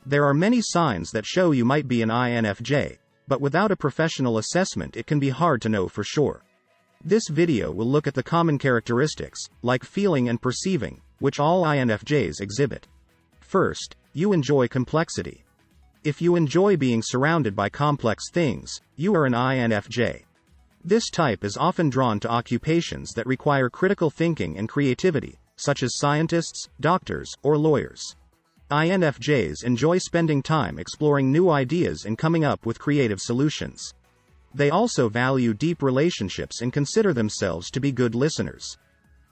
There are many signs that show you might be an INFJ, but without a professional assessment it can be hard to know for sure. This video will look at the common characteristics, like feeling and perceiving, which all INFJs exhibit. First, you enjoy complexity. If you enjoy being surrounded by complex things, you are an INFJ. This type is often drawn to occupations that require critical thinking and creativity, such as scientists, doctors, or lawyers. INFJs enjoy spending time exploring new ideas and coming up with creative solutions. They also value deep relationships and consider themselves to be good listeners.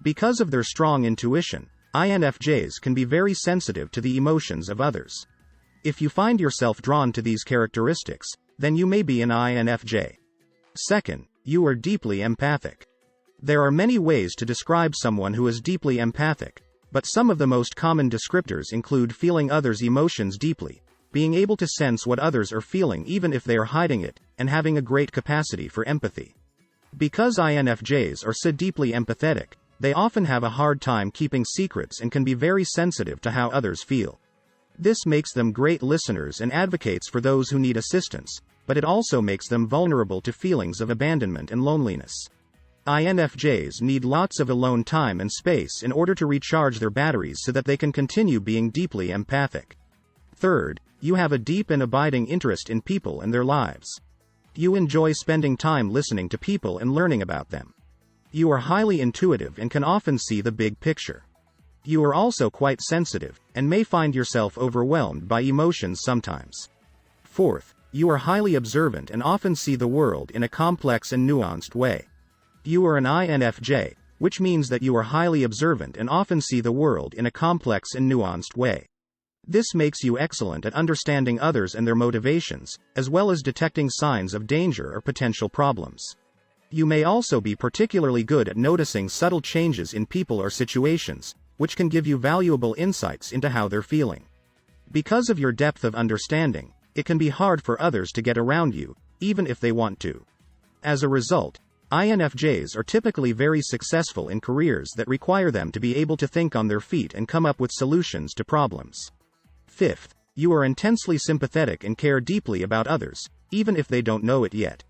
Because of their strong intuition, INFJs can be very sensitive to the emotions of others. If you find yourself drawn to these characteristics, then you may be an INFJ. Second, you are deeply empathic. There are many ways to describe someone who is deeply empathic, but some of the most common descriptors include feeling others' emotions deeply, being able to sense what others are feeling even if they are hiding it, and having a great capacity for empathy. Because INFJs are so deeply empathetic, they often have a hard time keeping secrets and can be very sensitive to how others feel. This makes them great listeners and advocates for those who need assistance, but it also makes them vulnerable to feelings of abandonment and loneliness. INFJs need lots of alone time and space in order to recharge their batteries so that they can continue being deeply empathic. Third, you have a deep and abiding interest in people and their lives. You enjoy spending time listening to people and learning about them. You are highly intuitive and can often see the big picture. You are also quite sensitive, and may find yourself overwhelmed by emotions sometimes. Fourth, you are highly observant and often see the world in a complex and nuanced way. You are an INFJ, which means that you are highly observant and often see the world in a complex and nuanced way. This makes you excellent at understanding others and their motivations, as well as detecting signs of danger or potential problems. You may also be particularly good at noticing subtle changes in people or situations, which can give you valuable insights into how they're feeling. Because of your depth of understanding, it can be hard for others to get around you, even if they want to. As a result, INFJs are typically very successful in careers that require them to be able to think on their feet and come up with solutions to problems. Fifth, you are intensely sympathetic and care deeply about others, even if they don't know it yet.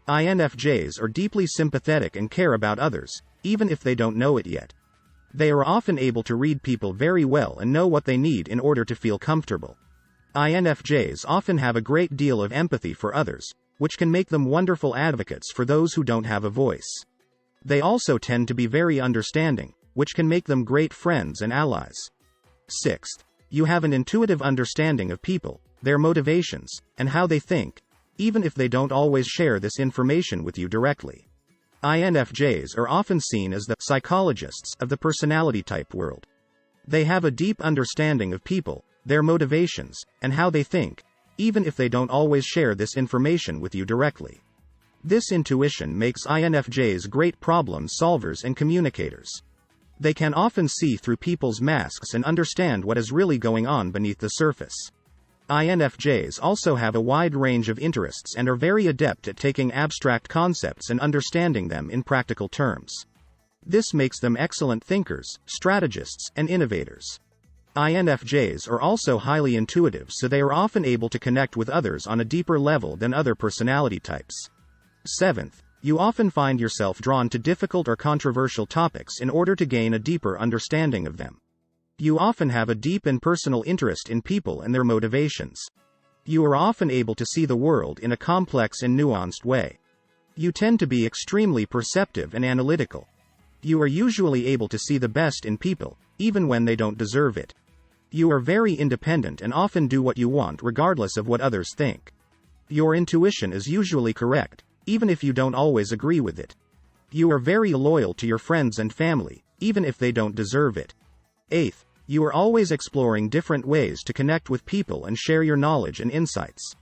INFJs are deeply sympathetic and care about others, even if they don't know it yet. They are often able to read people very well and know what they need in order to feel comfortable. INFJs often have a great deal of empathy for others, which can make them wonderful advocates for those who don't have a voice. They also tend to be very understanding, which can make them great friends and allies. Sixth, you have an intuitive understanding of people, their motivations, and how they think, even if they don't always share this information with you directly. INFJs are often seen as the psychologists of the personality type world. They have a deep understanding of people, their motivations, and how they think, even if they don't always share this information with you directly. This intuition makes INFJs great problem solvers and communicators. They can often see through people's masks and understand what is really going on beneath the surface. INFJs also have a wide range of interests and are very adept at taking abstract concepts and understanding them in practical terms. This makes them excellent thinkers, strategists, and innovators. INFJs are also highly intuitive, so they are often able to connect with others on a deeper level than other personality types. Seventh, you often find yourself drawn to difficult or controversial topics in order to gain a deeper understanding of them. You often have a deep and personal interest in people and their motivations. You are often able to see the world in a complex and nuanced way. You tend to be extremely perceptive and analytical. You are usually able to see the best in people, even when they don't deserve it. You are very independent and often do what you want regardless of what others think. Your intuition is usually correct, even if you don't always agree with it. You are very loyal to your friends and family, even if they don't deserve it. Eighth, you are always exploring different ways to connect with people and share your knowledge and insights.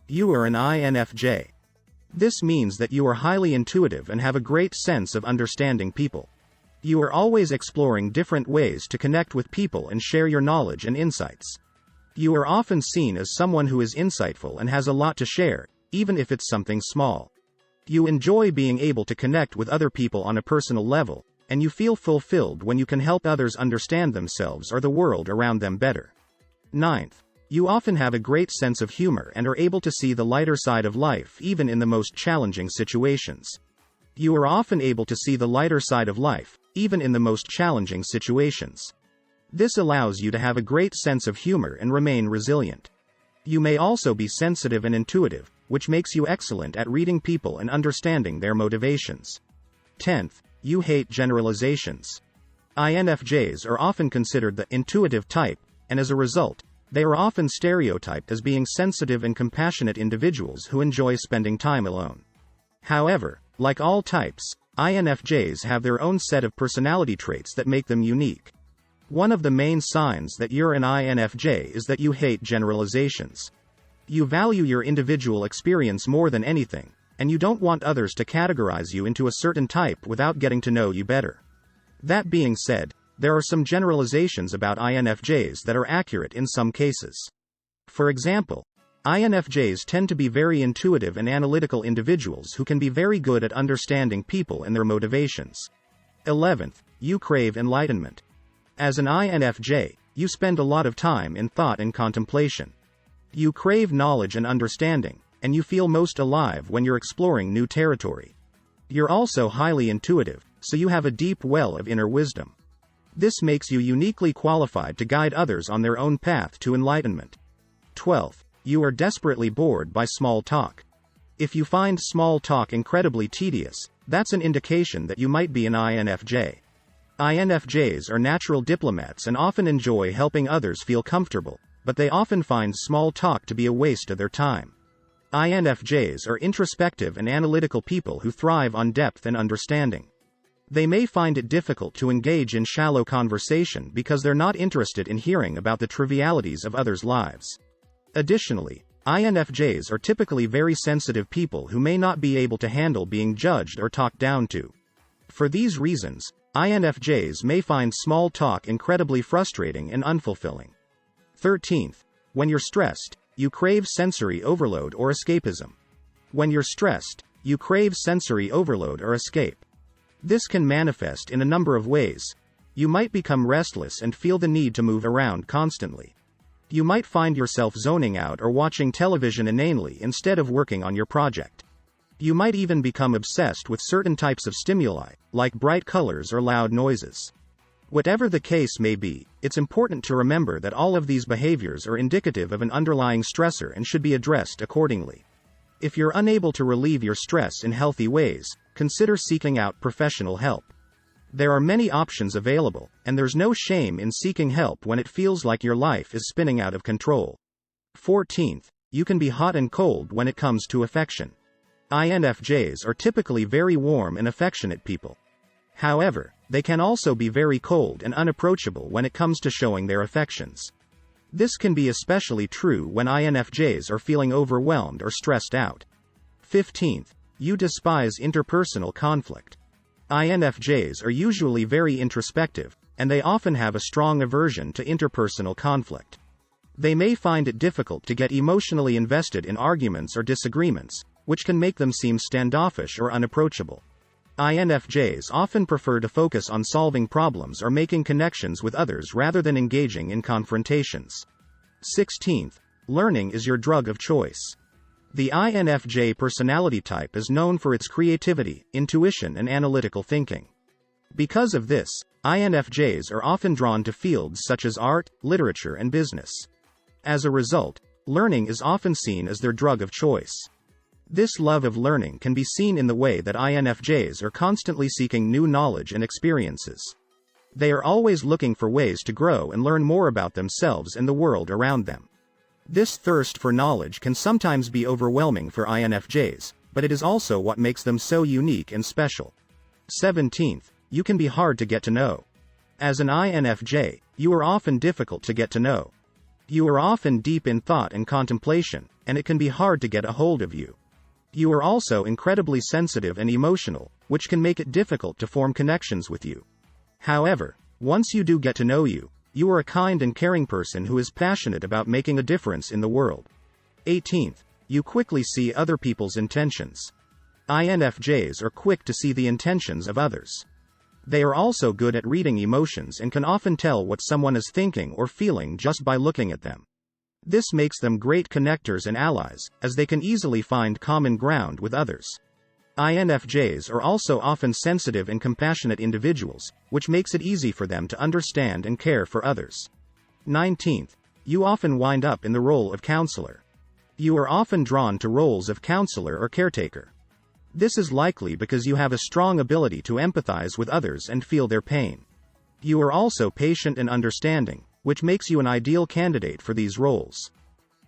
You are an INFJ. This means that you are highly intuitive and have a great sense of understanding people. You are always exploring different ways to connect with people and share your knowledge and insights. You are often seen as someone who is insightful and has a lot to share, even if it's something small. You enjoy being able to connect with other people on a personal level, and you feel fulfilled when you can help others understand themselves or the world around them better. Ninth, You often have a great sense of humor and are able to see the lighter side of life even in the most challenging situations. You are often able to see the lighter side of life, even in the most challenging situations. This allows you to have a great sense of humor and remain resilient. You may also be sensitive and intuitive, which makes you excellent at reading people and understanding their motivations. 10th, you hate generalizations. INFJs are often considered the intuitive type, and as a result, they are often stereotyped as being sensitive and compassionate individuals who enjoy spending time alone. However, like all types, INFJs have their own set of personality traits that make them unique. One of the main signs that you're an INFJ is that you hate generalizations. You value your individual experience more than anything, and you don't want others to categorize you into a certain type without getting to know you better. That being said, there are some generalizations about INFJs that are accurate in some cases. For example, INFJs tend to be very intuitive and analytical individuals who can be very good at understanding people and their motivations. 11th, you crave enlightenment. As an INFJ, you spend a lot of time in thought and contemplation. You crave knowledge and understanding, and you feel most alive when you're exploring new territory. You're also highly intuitive, so you have a deep well of inner wisdom. This makes you uniquely qualified to guide others on their own path to enlightenment. 12th, you are desperately bored by small talk. If you find small talk incredibly tedious, that's an indication that you might be an INFJ. INFJs are natural diplomats and often enjoy helping others feel comfortable, but they often find small talk to be a waste of their time. INFJs are introspective and analytical people who thrive on depth and understanding. They may find it difficult to engage in shallow conversation because they're not interested in hearing about the trivialities of others' lives. Additionally, INFJs are typically very sensitive people who may not be able to handle being judged or talked down to. For these reasons, INFJs may find small talk incredibly frustrating and unfulfilling. 13th, when you're stressed, you crave sensory overload or escapism. When you're stressed, you crave sensory overload or escape. This can manifest in a number of ways. You might become restless and feel the need to move around constantly. You might find yourself zoning out or watching television inanely instead of working on your project. You might even become obsessed with certain types of stimuli, like bright colors or loud noises. Whatever the case may be, it's important to remember that all of these behaviors are indicative of an underlying stressor and should be addressed accordingly. If you're unable to relieve your stress in healthy ways, consider seeking out professional help. There are many options available, and there's no shame in seeking help when it feels like your life is spinning out of control. 14th, you can be hot and cold when it comes to affection. INFJs are typically very warm and affectionate people. However, they can also be very cold and unapproachable when it comes to showing their affections. This can be especially true when INFJs are feeling overwhelmed or stressed out. 15th, you despise interpersonal conflict. INFJs are usually very introspective, and they often have a strong aversion to interpersonal conflict. They may find it difficult to get emotionally invested in arguments or disagreements, which can make them seem standoffish or unapproachable. INFJs often prefer to focus on solving problems or making connections with others rather than engaging in confrontations. 16th, learning is your drug of choice. The INFJ personality type is known for its creativity, intuition, and analytical thinking. Because of this, INFJs are often drawn to fields such as art, literature, and business. As a result, learning is often seen as their drug of choice. This love of learning can be seen in the way that INFJs are constantly seeking new knowledge and experiences. They are always looking for ways to grow and learn more about themselves and the world around them. This thirst for knowledge can sometimes be overwhelming for INFJs, but it is also what makes them so unique and special. 17th, you can be hard to get to know. As an INFJ, you are often difficult to get to know. You are often deep in thought and contemplation, and it can be hard to get a hold of you. You are also incredibly sensitive and emotional, which can make it difficult to form connections with you. However, once you do get to know you, you are a kind and caring person who is passionate about making a difference in the world. 18th, you quickly see other people's intentions. INFJs are quick to see the intentions of others. They are also good at reading emotions and can often tell what someone is thinking or feeling just by looking at them. This makes them great connectors and allies, as they can easily find common ground with others. INFJs are also often sensitive and compassionate individuals, which makes it easy for them to understand and care for others. 19th. You often wind up in the role of counselor. You are often drawn to roles of counselor or caretaker. This is likely because you have a strong ability to empathize with others and feel their pain. You are also patient and understanding, which makes you an ideal candidate for these roles.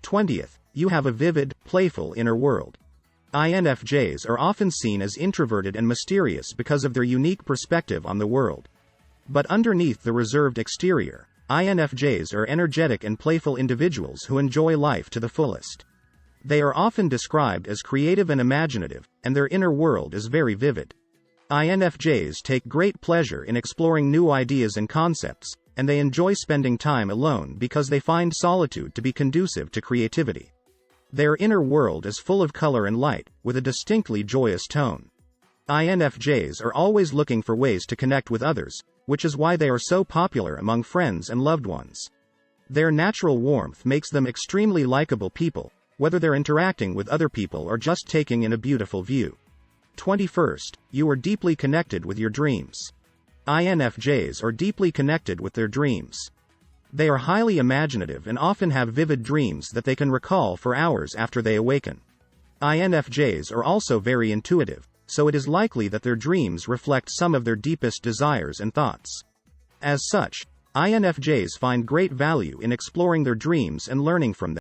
20th. You have a vivid, playful inner world. INFJs are often seen as introverted and mysterious because of their unique perspective on the world. But underneath the reserved exterior, INFJs are energetic and playful individuals who enjoy life to the fullest. They are often described as creative and imaginative, and their inner world is very vivid. INFJs take great pleasure in exploring new ideas and concepts, and they enjoy spending time alone because they find solitude to be conducive to creativity. Their inner world is full of color and light, with a distinctly joyous tone. INFJs are always looking for ways to connect with others, which is why they are so popular among friends and loved ones. Their natural warmth makes them extremely likable people, whether they're interacting with other people or just taking in a beautiful view. 21st. You are deeply connected with your dreams. INFJs are deeply connected with their dreams. They are highly imaginative and often have vivid dreams that they can recall for hours after they awaken. INFJs are also very intuitive, so it is likely that their dreams reflect some of their deepest desires and thoughts. As such, INFJs find great value in exploring their dreams and learning from them.